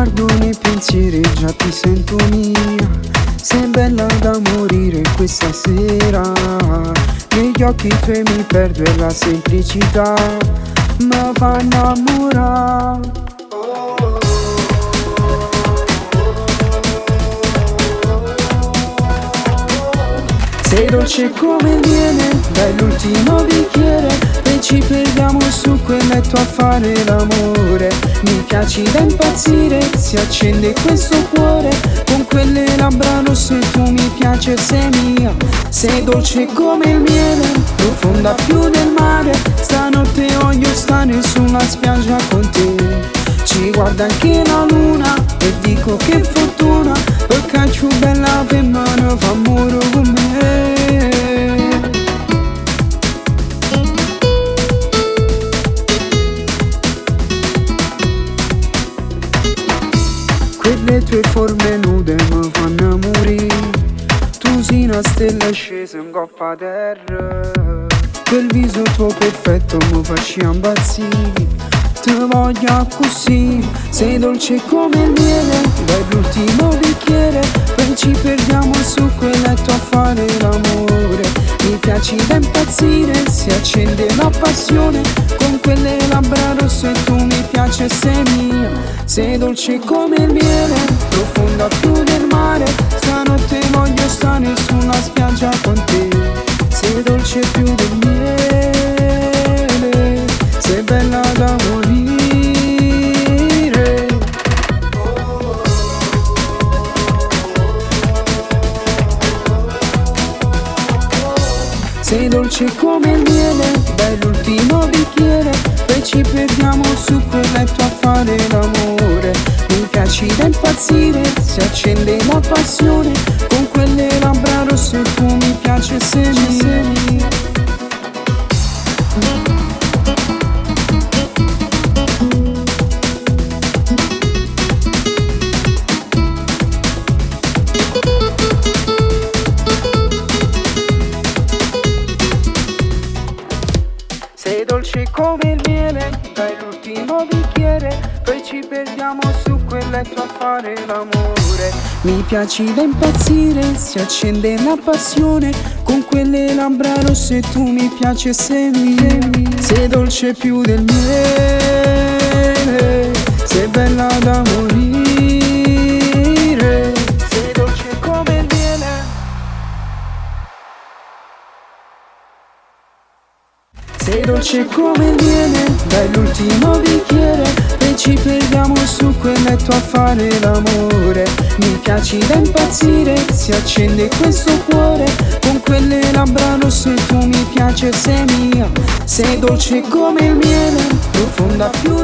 guardo nei pensieri già ti sento mia. Sei bella da morire questa sera. Negli occhi tuoi mi perdo e la semplicità mi fa innamorare. Sei dolce come il miele, dall'ultimo bicchiere, e ci perdiamo su quel letto a fare l'amore. Mi piaci da impazzire, si accende questo cuore, con quelle labbra rosse tu mi piaci e sei mia. Sei dolce come il miele, profonda più del mare, stanotte voglio stare sulla spiaggia con te. Ci guarda anche la luna e dico che fortuna, perché più bella per me fa amore con me. Quelle tue forme nude mi fanno morire, tu sei una stella scesa in coppa terra. Quel viso tuo perfetto mi faccia impazzire, ti voglio così. Sei dolce come il miele, dall'ultimo bicchiere, poi ci perdiamo su quel letto a fare l'amore. Mi piaci da impazzire, si accende la passione, con quelle labbra rosse tu mi piaci e sei mia. Sei dolce come il miele, profonda più del mare, stanotte voglio stare sulla spiaggia con te. Sei dolce più del miele, sei bella da morire. Sei dolce come il miele, dall'ultimo bicchiere, poi ci perdiamo su quel letto a fare l'amore. Mi piaci da impazzire, si accende la passione, con quelle labbra rosse tu mi piaci e sei mia. Sei dolce come il miele, dall'ultimo bicchiere, poi ci perdiamo su quel letto a fare l'amore. Mi piaci da impazzire, si accende la passione, con quelle labbra rosse tu mi piaci e sei mia. Sei dolce più del miele, sei bella da morire. Sei dolce come il miele. Sei dolce come il miele, dall'ultimo bicchiere, e ci perdiamo su quel letto a fare l'amore. Mi piaci da impazzire, si accende questo cuore, con quelle labbra rosse tu mi piaci e sei mia. Sei dolce come il miele, profonda più